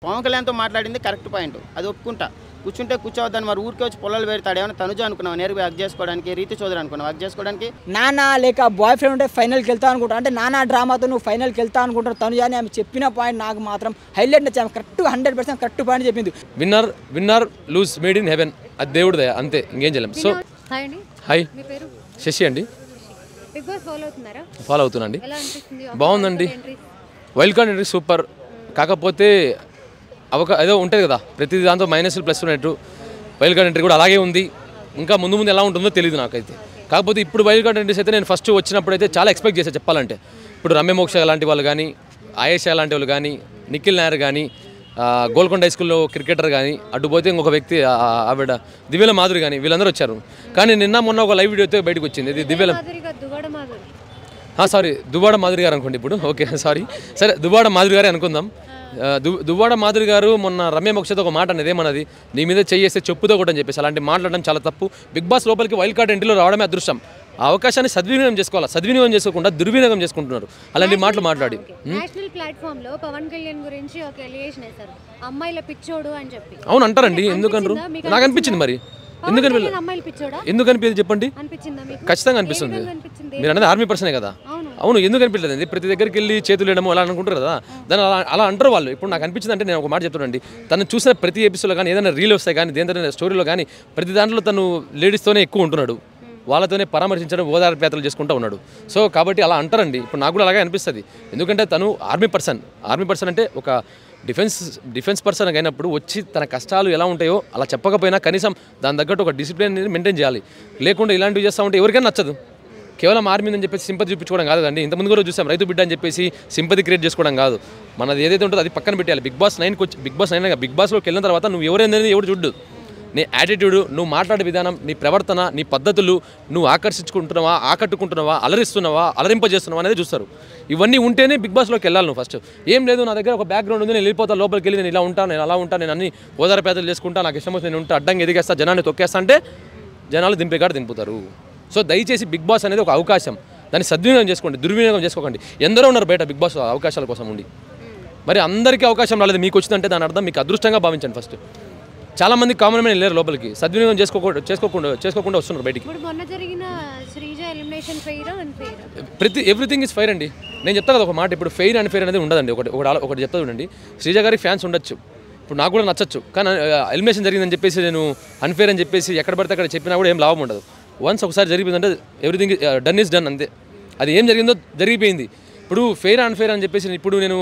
పవన్ కళ్యాణ్తో మాట్లాడింది correct point, అది ఒప్పుకుంటా. కూర్చుంటే కూర్చోవద్దని మరి ఊరికే వచ్చి పొలాలు పెడతాడు. ఏమైనా తనుజ అనుకున్నావు నేరుగా హక్ చేసుకోవడానికి, రీతి చౌదరి అనుకున్నావు హక్ చేసుకోవడానికి? నాన్న లేక బాయ్ ఫ్రెండ్ ఉంటే ఫైనల్కి వెళ్తా అనుకుంటా అంటే నాన్న డ్రామాతో నువ్వు ఫైనల్కి వెళ్తా అనుకుంటారు తనుజ అని ఆమె చెప్పిన పాయింట్ నాకు మాత్రం హైలైట్ నచ్చాము. కరెక్ట్ 100% కరెక్ట్ పాయింట్ చెప్పింది. Winner lose made in heaven, అది దేవుడు దయ, అంతే, ఇంకేం చేయలేం. సో హాయ్, శశి అండి. ఫాలో అవుతున్నాండి. బాగుందండి, వైల్డ్ కార్డ్ ఎంట్రీ సూపర్. కాకపోతే ఏదో ఉంటుంది కదా, ప్రతి దాంతో మైనస్లు ప్లస్ ఉన్నట్టు వైల్డ్ కార్డ్ ఎంట్రీ కూడా అలాగే ఉంది. ఇంకా ముందు ఎలా ఉంటుందో తెలియదు నాకైతే. కాకపోతే ఇప్పుడు వైల్డ్ కార్డ్ ఎంట్రీస్ అయితే నేను ఫస్ట్ వచ్చినప్పుడు అయితే చాలా ఎక్స్పెక్ట్ చేశాను చెప్పాలంటే. ఇప్పుడు రమ్య మోక్ష లాంటి వాళ్ళు కానీ, ఆయేషా లాంటి వాళ్ళు కానీ, నిఖిల్ నాయర్ కానీ, గోల్కొండ హై స్కూల్లో క్రికెటర్ కానీ, అడ్డుపోతే ఇంకొక వ్యక్తి ఆవిడ దివ్యల మాధురి కానీ, వీళ్ళందరూ వచ్చారు. కానీ నిన్న మొన్న ఒక లైవ్ వీడియోతో బయటకు వచ్చింది. ఇది దువ్వాడ మాధురి గారు అనుకోండి ఇప్పుడు, ఓకే సారీ, సరే దువ్వాడ మాధురి గారే అనుకుందాం. దువ్వాడ మాధురి గారు మొన్న రమ్య మోక్షతో ఒక మాట అనేది ఏమన్నది, నీ మీద చేయేస్తే చెప్పుతో కూడా అని చెప్పేసి అలాంటి మాట్లాడడం చాలా తప్పు. బిగ్ బాస్ లోపలికి వైల్డ్ కార్డ్ ఎంట్రీలో రావడమే అదృష్టం. ఆ అవకాశాన్ని సద్వినియోగం చేసుకోవాలి, సద్వినియోగం చేసుకోకుండా దుర్వినియోగం చేసుకుంటున్నారు అలాంటి మాటలు మాట్లాడి. నేషనల్ ప్లాట్ఫామ్ లో పవన్ కళ్యాణ్ గురించి ఒక ఎలిగేషన్ వేశారు, అమ్మాయిల పిచ్చోడు అని చెప్పి. అవును అంటారండి, ఎందుకన్నారు? నాకు అనిపించింది. మరి ఎందుకు అనిపించదు చెప్పండి? ఖచ్చితంగా అనిపిస్తుంది. మీరు అనేది ఆర్మీ పర్సనే కదా. అవును, ఎందుకు అనిపించలేదు? ప్రతి దగ్గరికి వెళ్ళి చేతులు వేయడము అలా అనుకుంటారు కదా, దాన్ని అలా అంటారు వాళ్ళు. ఇప్పుడు నాకు అనిపించింది అంటే నేను ఒక మాట చెప్తానండి, తను చూసిన ప్రతి ఎపిసోడ్లో కానీ, ఏదైనా రీల్ వస్తాయి కానీ, దేనితో స్టోరీలో కానీ, ప్రతి దాంట్లో తను లేడీస్తోనే ఎక్కువ ఉంటున్నాడు, వాళ్ళతోనే పరామర్శించడం, ఓదార్పేతలు చేసుకుంటూ ఉన్నాడు. సో కాబట్టి అలా అంటారండి. ఇప్పుడు నాకు కూడా అలాగే అనిపిస్తుంది. ఎందుకంటే తను ఆర్మీ పర్సన్ అంటే ఒక డిఫెన్స్ పర్సన్ అయినప్పుడు వచ్చి తన కష్టాలు ఎలా ఉంటాయో అలా చెప్పకపోయినా కనీసం దాని తగ్గట్టు ఒక డిసిప్లిన్ మెయింటైన్ చేయాలి. లేకుండా ఇలాంటివి చేస్తూ ఉంటే ఎవరికైనా నచ్చదు. కేవలం ఆర్మీ అని చెప్పేసి సింపతి చూపించుకోవడం కాదు అండి. ఇంతకుముందు కూడా చూసాం, రైతు బిడ్డ అని చెప్పేసి సింపతి క్రియేట్ చేసుకోవడం కాదు. మనది ఏదైతే ఉంటుందో అది పక్కన పెట్టాలి. బిగ్ బాస్ 9 బిగ్ బాస్లోకి వెళ్ళిన తర్వాత నువ్వు ఎవరైందని ఎవరు చూడ్డు. నీ యాటిట్యూడ్, నువ్వు మాట్లాడే విధానం, నీ ప్రవర్తన, నీ పద్ధతులు, నువ్వు ఆకట్టుకుంటున్నావా, అలరిస్తున్నావా, అలరింపజేస్తున్నావా అనేది చూస్తారు. ఇవన్నీ ఉంటేనే బిగ్ బాస్లోకి వెళ్ళాలి నువ్వు ఫస్ట్. ఏం లేదు, నా దగ్గర ఒక బ్యాక్గ్రౌండ్ ఉంది, నేను వెళ్ళిపోతా లోపలికి వెళ్ళి, నేను ఇలా ఉంటాను, నేను అలా ఉంటాను, నేను అన్ని ఓదారపేదలు చేసుకుంటా, నాకు ఇష్టం వచ్చి నేను ఉంటా, అడ్డంగా ఎదిగేస్తా, జనాన్ని తొక్కేస్తా అంటే జనాలు దింపేకాడ దింపుతారు. సో దయచేసి బిగ్ బాస్ అనేది ఒక అవకాశం, దాన్ని సద్వినియోగం చేసుకోండి, దుర్వినియోగం చేసుకోకండి. ఎందరో ఉన్నారు బయట బిగ్ బాస్ అవకాశాల కోసం ఉండి, మరి అందరికీ అవకాశం రాలేదు, మీకు వచ్చిందంటే దాని అర్థం మీకు అదృష్టంగా భావించండి. ఫస్ట్ చాలా మంది కామన్ మ్యాన్ వెళ్ళారు లోపలికి, సద్వినియోగం చేసుకోకుండా వస్తున్నారు బయటికి. ఎవ్రీథింగ్ ఇస్ ఫెయిర్ అండి. నేను చెప్తా కదా ఒక మాట, ఇప్పుడు ఫెయిర్ అండ్ ఫెయిర్ అనేది ఉండదండి. ఒకటి చెప్తా చూడండి, శ్రీజ గారికి ఫ్యాన్స్ ఉండొచ్చు, ఇప్పుడు నాకు కూడా నచ్చచ్చు, కానీ ఎలిమినేషన్ జరిగిందని చెప్పేసి నేను అన్ఫేర్ అని చెప్పేసి ఎక్కడ పడితే అక్కడ చెప్పినా కూడా ఏం లాభం ఉండదు. వన్స్ ఒకసారి జరిగిపోయిందంటే ఎవ్రీథింగ్ డన్ ఈస్ డన్, అంతే. అది ఏం జరిగిందో జరిగిపోయింది. ఇప్పుడు ఫెయిర్ అన్ఫేర్ అని చెప్పేసి ఇప్పుడు నేను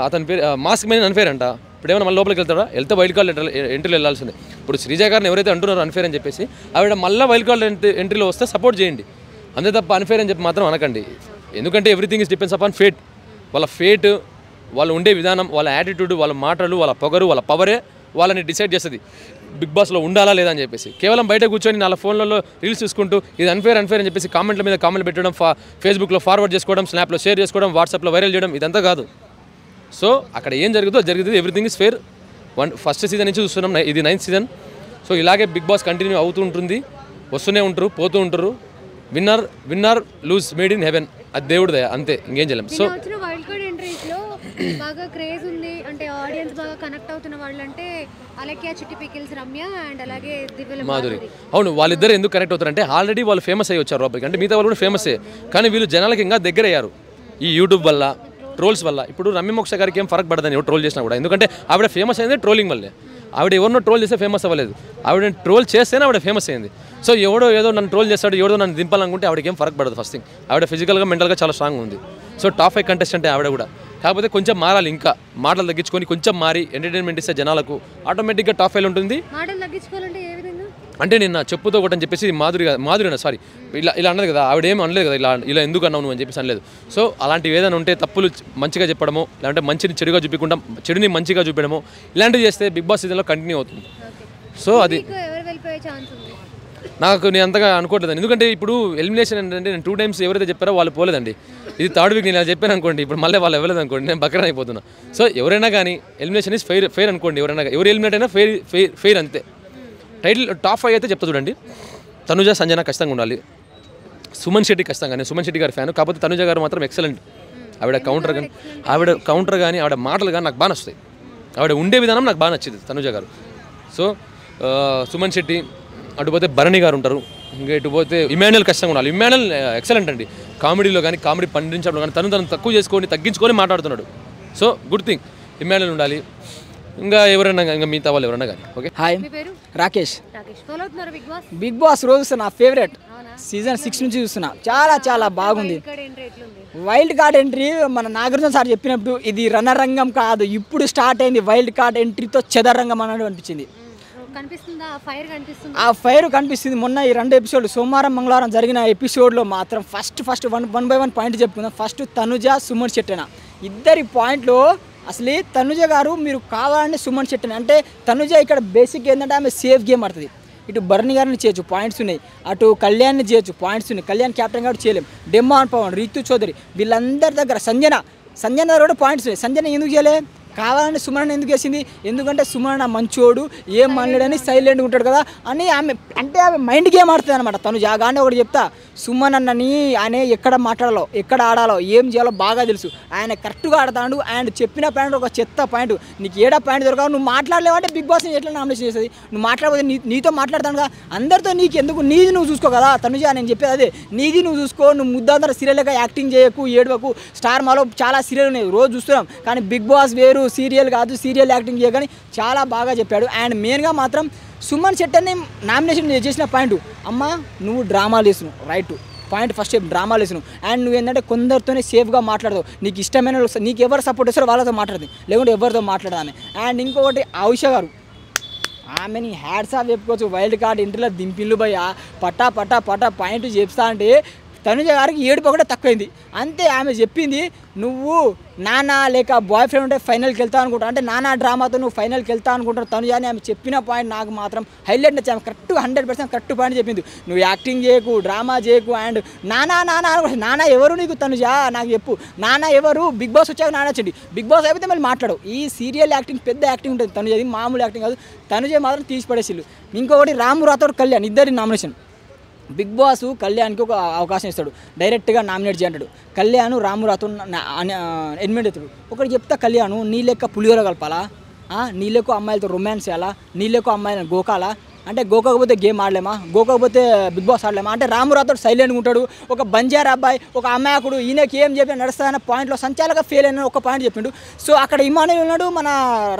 అతని పేరు మాస్క్ మీద అన్ఫేర్ అంట, ఇప్పుడు ఏమైనా మళ్ళీ లోపలికి వెళ్తే వైల్డ్ కార్డ్ ఎంట్రీలో వెళ్ళాల్సిందే. ఇప్పుడు శ్రీజ గారిని ఎవరైతే అంటున్నారో అన్ఫేర్ అని చెప్పేసి, ఆవిడ మళ్ళీ వైల్డ్ కార్డ్ ఎంట్రీలో వస్తే సపోర్ట్ చేయండి, అంతే తప్ప అన్ఫేర్ అని చెప్పి మాత్రం అనకండి. ఎందుకంటే everything is depends upon fate. వాళ్ళ ఫేట్, వాళ్ళు ఉండే విధానం, వాళ్ళ యాటిట్యూడ్, వాళ్ళ మాటలు, వాళ్ళ పొగరు, వాళ్ళ పవరే వాళ్ళని డిసైడ్ చేస్తుంది బిగ్ బాస్లో ఉండాలా లేదా అని చెప్పేసి. కేవలం బయట కూర్చొని నా ఫోన్లలో రీల్స్ చూసుకుంటూ ఇది అన్ఫేర్ అని చెప్పేసి కామెంట్ల మీద కామెంట్లు పెట్టడం, ఫేస్బుక్లో ఫార్వర్డ్ చేసుకోవడం, స్నాప్లో షేర్ చేసుకోవడం, వాట్సాప్లో వైరల్ చేయడం, ఇదంతా కాదు. సో అక్కడ ఏం జరుగుతుంది, everything is fair. First season నుంచి చూస్తున్నాం, ఇది 9th సీజన్. సో ఇలాగే బిగ్ బాస్ కంటిన్యూ అవుతూ ఉంటుంది, వస్తూనే ఉంటారు, పోతూ ఉంటారు. Winner lose made in heaven, అది దేవుడు దయ, అంతే, ఇంకేం చేయలేం. సో బాగా క్రేజ్ ఉంది అంటే ఆడియన్స్ బాగా కనెక్ట్ అవుతున్న వాళ్ళు అంటే అలక్య, చిట్టి పికిల్స్, రమ్య అండ్ అలాగే దివ్యల మాధురి. అవును, వాళ్ళిద్దరు ఎందుకు కనెక్ట్ అవుతారంటే ఆల్రెడీ వాళ్ళు ఫేమస్ అయ్యి వచ్చారు లోపలికి, అంటే మిగతా వాళ్ళు కూడా ఫేమసే, కానీ వీళ్ళు జనాలకి ఇంకా దగ్గర అయ్యారు ఈ యూట్యూబ్ వల్ల, ట్రోల్స్ వల్ల. ఇప్పుడు రమ్య మోక్ష గారికి ఏం ఫరక్ పడదని ఎవరు ట్రోల్ చేసినా కూడా, ఎందుకంటే ఆవిడ ఫేమస్ అయింది ట్రోలింగ్ వల్లే. ఆవిడ ఎవరినో ట్రోల్ చేస్తే ఫేమస్ అవ్వలేదు, ఆవిడ ట్రోల్ చేస్తేనే ఆవిడ ఫేమస్ అయింది. సో ఎవడో ఏదో నన్ను ట్రోల్ చేస్తాడు, ఎవడో నన్ను దింపాలనుకుంటే ఆవిడకి ఏం ఫరక్ పడదు. ఫస్ట్ థింగ్, ఆవిడ ఫిజికల్గా మెంటల్గా చాలా స్ట్రాంగ్ ఉంది. సో టాప్ 5 కంటెస్టెంట్ ఆవిడ కూడా. కాకపోతే కొంచెం మారాలి, ఇంకా మాటలు తగ్గించుకొని కొంచెం మారి ఎంటర్టైన్మెంట్ ఇస్తే జనాలకు ఆటోమేటిక్గా టాప్ 5 ఉంటుంది. అంటే నిన్న చెప్పుతో ఒకటి అని చెప్పేసి మాధురినా సారీ ఇలా అన్నది కదా, ఆవిడ ఏమి అనలేదు కదా ఇలా ఎందుకు అన్నావు నువ్వు అని చెప్పేసి అనలేదు. సో అలాంటివి ఏదైనా ఉంటే తప్పులు మంచిగా చెప్పడము, లేదంటే మంచిని చెడుగా చూపించకుండా చెడుని మంచిగా చూపించడము, ఇలాంటివి చేస్తే బిగ్ బాస్ సీజన్లో కంటిన్యూ అవుతుంది. సో అది నేను అంతగా అనుకోవట్లేదు. ఎందుకంటే ఇప్పుడు ఎలిమినేషన్ ఏంటంటే నేను 2 times ఎవరైతే చెప్పారో వాళ్ళు పోలేదండి. ఇది 3rd వీక్ నేను చెప్పాను అనుకోండి, ఇప్పుడు మళ్ళీ వాళ్ళు ఇవ్వలేదు అనుకోండి, నేను బక్రా అయిపోతున్నా. సో ఎవరైనా కానీ ఎలిమినేషన్ ఇస్ ఫెయిర్ అనుకోండి, ఎవరు ఎలిమినేట్ అయినా ఫెయిర్ అంతే. టైటిల్ టాప్ 5 అయితే చెప్తా చూడండి, తనుజ, సంజన ఖచ్చితంగా ఉండాలి, సుమన్ శెట్టి ఖచ్చితంగా, నేను సుమన్ శెట్టి గారి ఫ్యాన్. కాకపోతే తనుజ గారు మాత్రం ఎక్సలెంట్. ఆవిడ కౌంటర్ కానీ ఆవిడ మాటలు కానీ నాకు బాగా నచ్చుతాయి. ఆవిడ ఉండే విధానం నాకు బాగా నచ్చింది తనుజ గారు. సో సుమన్ శెట్టి, అటుపోతే భరణి గారు ఉంటారు, ఇంకా ఇటుపోతే ఇమాన్యుయల్ ఖచ్చితంగా ఉండాలి. ఇమాన్యుయల్ ఎక్సలెంట్ అండి, కామెడీలో కానీ కామెడీ పండించడంలో కానీ తను తక్కువ చేసుకొని తగ్గించుకొని మాట్లాడుతున్నాడు. సో గుడ్ థింగ్, ఇమాన్యుయల్ ఉండాలి. ఇంకా ఎవరైనా ఇంకా మిగతా వాళ్ళు ఎవరైనా కానీ. ఓకే, హాయ్, మీ పేరు? రాకేష్. ఫాలో అవుతున్నారు బిగ్ బాస్? బిగ్ బాస్ రోజు నా ఫేవరెట్, సీజన్ 6 నుంచి చూస్తున్నా, చాలా బాగుంది. ఇక్కడ ఎంట్రీ ఎట్లుంది? వైల్డ్ కార్డ్ ఎంట్రీ మన నాగార్జున సార్ చెప్పినప్పుడు ఇది రణరంగం కాదు, ఇప్పుడు స్టార్ట్ అయింది వైల్డ్ కార్డ్ ఎంట్రీతో చెదరంగం అన్నట్టు అనిపించింది. కనిపిస్తుందా ఫైర్? కనిపిస్తుంది, ఆ ఫైర్ కనిపిస్తుంది. మొన్న ఈ 2 ఎపిసోడ్లు సోమవారం మంగళవారం జరిగిన ఎపిసోడ్లో మాత్రం ఫస్ట్ 1 by 1 పాయింట్ చెప్పుకుందాం. ఫస్ట్ తనుజ, సుమన్ శెట్టిన ఇద్దరి పాయింట్లో అసలు తనుజ గారు మీరు కావాలని సుమన్ శెట్టిన అంటే తనుజ ఇక్కడ బేసిక్ ఏంటంటే ఆమె సేఫ్ గేమ్ ఆడుతుంది. ఇటు భరణి గారిని చేయొచ్చు, పాయింట్స్ ఉన్నాయి. అటు కళ్యాణ్ని చేయొచ్చు, పాయింట్స్ ఉన్నాయి. కళ్యాణ్ క్యాప్టెన్ గారు చేయలేం. డెమ్మాన్ పవన్, రీతు చౌదరి వీళ్ళందరి దగ్గర సంజన దగ్గర కూడా పాయింట్స్ ఉన్నాయి. సంజన ఎందుకు చేయలే? కావాలని సుమన్ ఎందుకు వేసింది? ఎందుకంటే సుమన్ మంచోడు, ఏం మనలేడని సైలెంట్గా ఉంటాడు కదా అని ఆమె అంటే ఆమె మైండ్ గేమ్ ఆడుతుంది అనమాట. తను జాగానే ఒకటి చెప్తా, సుమన్ అన్నని ఆయన ఎక్కడ మాట్లాడాలో ఎక్కడ ఆడాలో ఏం చేయాలో బాగా తెలుసు. ఆయన కరెక్ట్గా ఆడతాడు. ఆయన చెప్పిన పాయింట్ ఒక చెత్త పాయింట్, నీకు ఏడా పాయింట్ దొరకవు, నువ్వు మాట్లాడలేవంటే బిగ్ బాస్ ఎట్లా నామినేషన్ చేస్తుంది? నువ్వు మాట్లాడకపోతే నీతో మాట్లాడతానుగా, అందరితో నీకు ఎందుకు? నీది నువ్వు చూసుకో కదా తనుజ, నేను చెప్పేది అదే, నీది నువ్వు చూసుకో. నువ్వు ముద్దందరూ సీరియల్గా యాక్టింగ్ చేయకు, ఏడవకు. స్టార్ మాలో చాలా సీరియల్ ఉన్నాయి, రోజు చూస్తున్నాం. కానీ బిగ్ బాస్ వేరు, సీరియల్ కాదు, సీరియల్ యాక్టింగ్ చేయగానే చాలా బాగా చెప్పాడు. అండ్ మెయిన్గా మాత్రం సుమన్ శెట్టిని నామినేషన్ చేసిన పాయింట్, అమ్మ నువ్వు డ్రామాలు వేసినావు, రైట్ పాయింట్, ఫస్ట్ డ్రామాలు వేసినావు. అండ్ నువ్వు ఏంటంటే కొందరితోనే సేఫ్గా మాట్లాడతావు, నీకు ఇష్టమైన నీకు ఎవరు సపోర్ట్ చేస్తారో వాళ్ళతో మాట్లాడదు, లేకుంటే ఎవరితో మాట్లాడదామె. అండ్ ఇంకొకటి ఆయుష గారు, ఆమెని హ్యాడ్స్ ఆఫ్ చెప్పుకోవచ్చు. వైల్డ్ కార్డ్ ఇంటర్లో దింపిల్లు భయ పటా పాయింట్ చెప్తా అంటే తనుజ గారికి ఏడుపు ఒకటే తక్కువైంది అంతే. ఆమె చెప్పింది నువ్వు నానా లేక బాయ్ ఫ్రెండ్ ఉంటే ఫైనల్కి వెళ్తా అనుకుంటా అంటే నానా డ్రామాతో నువ్వు ఫైనల్కి వెళ్తా అనుకుంటావు తనుజ అని ఆమె చెప్పిన పాయింట్ నాకు మాత్రం హైలైట్ నచ్చాము. కరెక్ట్ 100% కరెక్ట్ పాయింట్ చెప్పింది. నువ్వు యాక్టింగ్ చేయకు, డ్రామా చేయకు. అండ్ నానా ఎవరు నీకు తనుజ నాకు చెప్పు, నానా ఎవరు? బిగ్ బాస్ వచ్చాక నానా చెండి, బిగ్ బాస్ అయిపోతే మళ్ళీ మాట్లాడు. ఈ సీరియల్ యాక్టింగ్ పెద్ద యాక్టింగ్ ఉంటుంది తనుజది, మామూలు యాక్టింగ్ కాదు. తనుజ మాత్రం తీసి పడేసిల్లు. ఇంకొకటి రాము రాథోడ్, కళ్యాణ్ ఇద్దరి నామినేషన్. బిగ్ బాస్ కళ్యాణ్కి ఒక అవకాశం ఇస్తాడు, డైరెక్ట్గా నామినేట్ చేయంటాడు. కళ్యాణ్ రాము రాథోడ్ ఎనిమిది ఎత్తుడు. ఒకటి చెప్తా, కళ్యాణ్ నీ లెక్క పులిహోర కలపాలా, నీ లెక్క అమ్మాయిలతో రొమాన్స్ చేయాలా, నీ లెక్క అమ్మాయిలను గోకాలా అంటే గోకపోతే గేమ్ ఆడలేమా, గోకపోతే బిగ్ బాస్ ఆడలేమా అంటే రాము రాథోడ్ సైలెంట్గా ఉంటాడు. ఒక బంజారా అబ్బాయి, ఒక అమ్మాయకుడు, ఈయనకి ఏం చెప్పి నడుస్తాయన్న పాయింట్లో సంచాలక ఫెయిల్ అయిన ఒక పాయింట్ చెప్పిండు. సో అక్కడ ఇమానుయల్ ఉన్నాడు, మన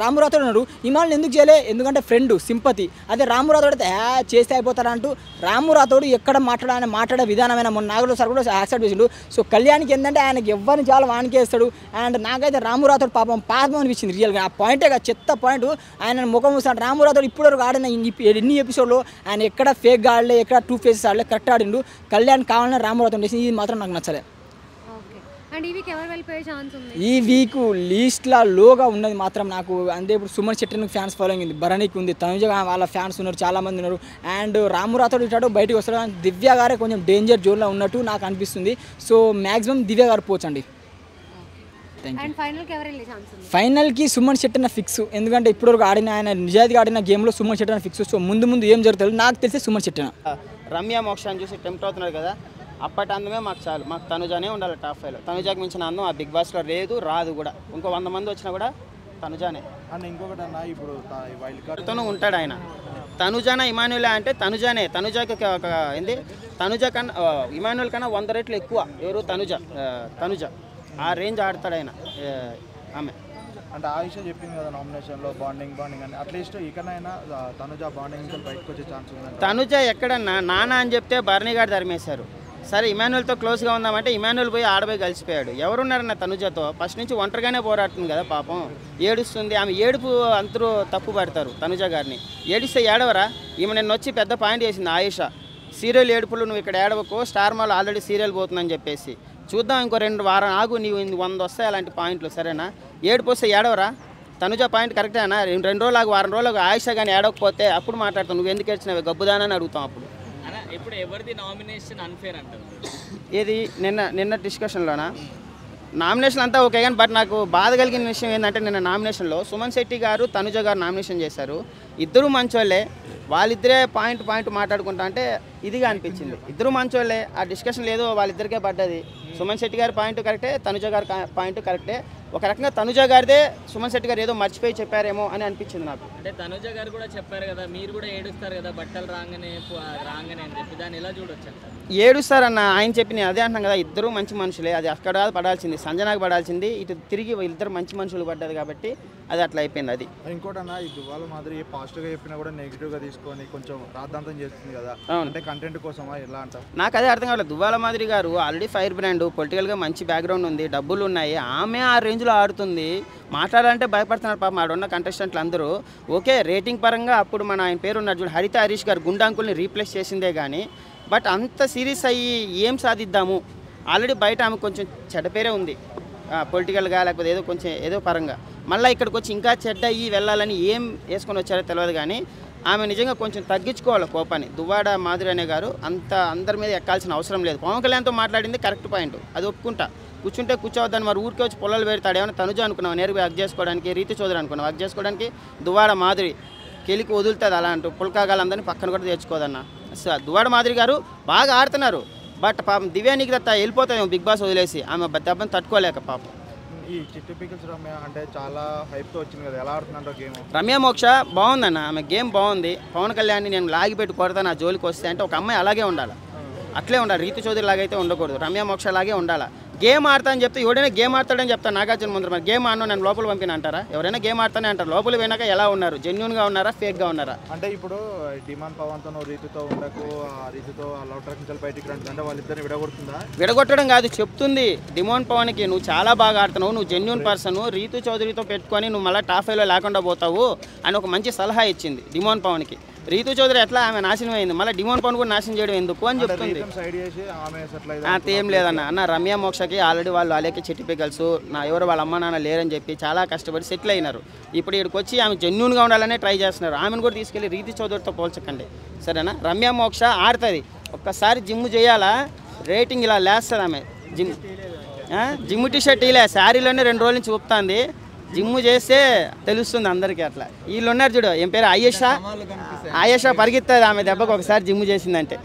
రాము రాథోడ్ ఉన్నాడు. ఇమానుయల్ ఎందుకు చేయలే? ఎందుకంటే ఫ్రెండ్, సింపతి. అదే రాము రాథోడ్ అయితే చేస్తే అయిపోతారంటూ రాము రాథోడ్ ఎక్కడ మాట్లాడే విధానమైన మొన్న నాగరాజు సార్ కూడా యాక్సెప్ట్ చేసిండు. సో కళ్యాణ్కి ఏంటంటే ఆయనకి ఎవరిని చాలా వానికే ఇస్తాడు. అండ్ నాకైతే రాము రాథోడ్ పాపం అనిపించింది రియల్గా. ఆ పాయింటే చెత్త పాయింట్. ఆయన ముఖం చూస్తాడు. రాము రాథోడ్ ఇప్పటివరకు ఆడిన ఎన్ని ఎపిసోడ్లో ఆయన ఎక్కడ ఫేక్ ఆడలే, ఎక్కడ 2 ఫేసెస్ ఆడలే, కరెక్ట్ ఆడిండు. కళ్యాణ్ కావాలని రాము రాథోడ్ చేసి ఇది మాత్రం నాకు నచ్చలే. ఈ వీక్ లీస్ట్లో లోగా ఉన్నది మాత్రం నాకు అంటే ఇప్పుడు సుమన్ శెట్టికి ఫ్యాన్స్ ఫాలోయింగ్ ఉంది, భరణికి ఉంది, తనుజ వాళ్ళ ఫ్యాన్స్ ఉన్నారు, చాలామంది ఉన్నారు. అండ్ రాము రాథోడ్ ఇటాడు బయటకు వస్తాడు. దివ్య గారే కొంచెం డేంజర్ జోన్లో ఉన్నట్టు నాకు అనిపిస్తుంది. సో మ్యాక్సిమం దివ్య గారు పోచండి. ఫైనల్కి సుమన్ శెట్టి ఫిక్స్. ఎందుకంటే ఇప్పటివరకు ఆడిన ఆయన నిజాయితీగా ఆడిన గేమ్లో సుమన్ శెట్టి ఫిక్స్. సో ముందు ఏం జరుగుతుంది నాకు తెలిసి సుమన్ శెట్టి. రమ్య మోక్షాన్ని చూసి టెంప్ట్ అవుతున్నారు కదా, అప్పటి అందమే మాకు చాలు. మాకు తనుజానే ఉండాలి టాప్ 5లో. తనుజాకి మించిన అందం ఆ బిగ్ బాస్లో లేదు, రాదు కూడా. ఇంకో 100 మంది వచ్చినా కూడా తనుజానే. అండ్ ఇంకొకటి అన్న, ఇప్పుడు వైల్డ్ కార్డ్తోనూ ఉంటాడు ఆయన. తనుజానా ఇమాన్యుయల్ అంటే తనుజానే. తనుజాకి ఒక ఏంది, తనుజ కన్నా ఇమాన్యుయల్ కన్నా 100 రెట్లు ఎక్కువ. ఎవరు? తనుజ ఆ రేంజ్ ఆడతాడు ఆయన. ఆమె అంటే ఆయుష చెప్పింది కదా నామినేషన్లో బాండింగ్ అని, అట్లీస్ట్ ఇకనైనా తనుజ బాండింగ్ బయటకు వచ్చే ఛాన్స్ ఉంది. తనుజ ఎక్కడన్నా నానా అని చెప్తే భరణి గారు ధర్మేశారు. సరే ఇమాన్యుయల్తో క్లోజ్గా ఉందామంటే ఇమాన్యుయల్ పోయి ఆడపోయి కలిసిపోయాడు. ఎవరున్నారన్న తనుజతో? ఫస్ట్ నుంచి ఒంటరిగానే పోరాడుతుంది కదా పాపం, ఏడుస్తుంది. ఆమె ఏడుపు అందరూ తప్పు పడతారు తనుజ గారిని. ఏడిస్తే ఏడవరా? ఈమె నిన్న వచ్చి పెద్ద పాయింట్ చేసింది ఆయుష, సీరియల్ ఏడుపులు నువ్వు ఇక్కడ ఏడవకు, స్టార్ మాల్ ఆల్రెడీ సీరియల్ పోతుందని చెప్పేసి. చూద్దాం ఇంకో 2 వారం ఆగు, నీవు 100 వస్తాయి అలాంటి పాయింట్లు, సరేనా? ఏడుపు వస్తే ఏడవరా? తనుజ పాయింట్ కరెక్టేనా? 2 రోజులు ఆగు, 1 రోజులు ఆయుష కానీ ఏడవకపోతే అప్పుడు మాట్లాడతావు. నువ్వు ఎందుకు ఏడ్చినావు గబ్బుదానని అడుగుతాం అప్పుడు. ఇప్పుడు ఎవరిది నామినేషన్ అన్ఫేర్ అంటారు? ఏది నిన్న డిస్కషన్లోనా? నామినేషన్ అంతా ఓకే కానీ బట్ నాకు బాధ కలిగిన విషయం ఏంటంటే నిన్న నామినేషన్లో సుమన్ శెట్టి గారు, తనుజ గారు నామినేషన్ చేశారు. ఇద్దరు మంచోళ్ళే, వాళ్ళిద్దరే పాయింట్ మాట్లాడుకుంటా అంటే ఇదిగా అనిపించింది. ఇద్దరు మంచోళ్ళే, ఆ డిస్కషన్ లేదు, వాళ్ళిద్దరికే పడ్డది. సుమన్ శెట్టి గారి పాయింట్ కరెక్టే, తనుజ గారి పాయింట్ కరెక్టే. ఒక రకంగా తనుజ గారిదే సుమన్ శెట్టి గారు ఏదో మర్చిపోయి చెప్పారేమో అని అనిపించింది నాకు. అంటే తనుజ గారు కూడా చెప్పారు కదా, మీరు కూడా ఏడుస్తారు కదా బట్టలు రాగానే అని చెప్పి, దాన్ని ఎలా చూడొచ్చు అంటారు? ఏడుస్తారన్న ఆయన చెప్పి నేను అదే అంటున్నాను కదా, ఇద్దరు మంచి మనుషులే. అది అక్కడ కాదు పడాల్సింది, సంజనాకు పడాల్సింది. ఇటు తిరిగి ఇద్దరు మంచి మనుషులు పడ్డది కాబట్టి అది అట్లా అయిపోయింది. అది ఇంకోటన్నా ఈ దువ్వాల మాదిరి పాజిటివ్గా చెప్పినా కూడా నెగిటివ్గా తీసుకొని కొంచెం రాద్ధాంతం చేస్తుంది కదా, అంటే కంటెంట్ కోసమా ఎలా అంటారు? నాకు అదే అర్థం కాలేదు. దువ్వాల మాదిరి గారు ఆల్రెడీ ఫైర్ బ్రాండ్, పొలిటికల్గా మంచి బ్యాక్గ్రౌండ్ ఉంది, డబ్బులు ఉన్నాయి, ఆమె ఆ రేంజ్లో ఆడుతుంది. మాట్లాడాలంటే భయపడుతున్నారు పాపం ఆడున్న కంటెస్టెంట్లు అందరూ. ఓకే రేటింగ్ పరంగా అప్పుడు మన ఆయన పేరు ఉన్నాడు చూడు, హరిత హరీష్ గారు గుండాంకుల్ని రీప్లేస్ చేసిందే కానీ, బట్ అంత సీరియస్ అయ్యి ఏం సాధిద్దాము? ఆల్రెడీ బయట ఆమె కొంచెం చెడ్డ పేరే ఉంది పొలిటికల్గా, లేకపోతే ఏదో కొంచెం ఏదో పరంగా. మళ్ళీ ఇక్కడికి వచ్చి ఇంకా చెడ్డ అయ్యి వెళ్ళాలని ఏం వేసుకొని వచ్చారో తెలియదు కానీ ఆమె నిజంగా కొంచెం తగ్గించుకోవాలి కోపాన్ని. దువ్వాడ మాధురి అనే గారు అంత అందరి మీద ఎక్కాల్సిన అవసరం లేదు. పవన్ కళ్యాణ్తో మాట్లాడింది కరెక్ట్ పాయింట్, అది ఒప్పుకుంటా. కూర్చుంటే కూర్చోవద్దని మరి ఊరికే వచ్చి పొలాలు పెడతాడు. ఏమైనా తనుజ అనుకున్నావు నేరుగా హక్ చేసుకోవడానికి, రీతి చౌదరి అనుకున్నావు హక్ చేసుకోవడానికి, దువ్వాడ మాధురి కెలికి వదులుతుంది అలా అంటూ పుల్కాగాలందరినీ పక్కన కూడా తెచ్చుకోదన్న. దువ్వాడ మాధురి గారు బాగా ఆడుతున్నారు, బట్ పాపం దివ్యానికి దత్త వెళ్ళిపోతుంది బిగ్ బాస్ వదిలేసి, ఆమె దెబ్బని తట్టుకోలేక పాపం. ఈ చిట్టి పికిల్స్ రమ్య అంటే చాలా హైప్తో వచ్చింది కదా, ఎలా ఆడుతున్నారో గేమ్? రమ్య మోక్ష బాగుందన్న, ఆమె గేమ్ బాగుంది. పవన్ కళ్యాణ్ని నేను లాగిపెట్టి కొడతాను నా జోలికి వస్తే అంటే ఒక అమ్మాయి అలాగే ఉండాలి, అట్లే ఉండాలి. రీతి చౌదరి లాగైతే ఉండకూడదు, రమ్య మోక్ష లాగే ఉండాలి. గేమ్ ఆడతా అని చెప్తే ఎవడైనా గేమ్ ఆడతాడని చెప్తాను నాగార్జున ముందర. మరి గేమ్ ఆడను నేను లోపల పంపిన అంటారా? ఎవరైనా గేమ్ ఆడతానే అంటారు. లోపల పోయినాక ఎలా ఉన్నారు, జెన్యున్గా ఉన్నారా ఫేక్గా ఉన్నారా? అంటే ఇప్పుడు డిమాండ్ పవన్తో రీతితో ఉండకు, ఆ రీతితో లవ్ ట్రాక్ నుంచి బయటికి రండి అంటే వాళ్ళిద్దరిని విడగొడుతుందా? విడగొట్టడం కాదు చెప్తుంది డిమాండ్ పవన్కి, నువ్వు చాలా బాగా ఆడుతున్నావు, నువ్వు జెన్యున్ పర్సన్, రీతు చౌదరితో పెట్టుకొని నువ్వు మళ్ళీ టాప్ 5లో లేకుండా పోతావు అని ఒక మంచి సలహా ఇచ్చింది డిమాండ్ పవన్కి. రీతు చౌదరి ఎట్లా ఆమె నాశనం అయింది, మళ్ళీ డిమాండ్ పవన్ కూడా నాశనం చేయడం ఎందుకు అని చెప్తుంది. అంతేం లేదన్న. రమ్య మోక్షకి ఆల్రెడీ వాళ్ళు అలాగే చెట్టి పికల్స్ ఎవరు వాళ్ళ అమ్మ నాన్న లేరని చెప్పి చాలా కష్టపడి సెటిల్ అయినారు. ఇప్పుడు ఇక్కడికి వచ్చి ఆమె జెన్యున్గా ఉండాలనే ట్రై చేస్తున్నారు. ఆమెను కూడా తీసుకెళ్ళి రీతి చౌదరితో పోల్చకండి సరేనా. రమ్య మోక్ష ఆడుతుంది, ఒక్కసారి జిమ్ చేయాలా రేటింగ్ ఇలా లేస్తుంది. ఆమె జిమ్ టీషర్ట్ ఇలా శారీలోనే 2 రోజుల నుంచి ఊపుతుంది. జిమ్ చేస్తే తెలుస్తుంది అందరికీ. అట్లా వీళ్ళు ఉన్నారు చూడు, ఏం పేరు ఆయేషా పరిగెత్తుంది ఆమె దెబ్బకు ఒకసారి జిమ్ చేసిందంటే.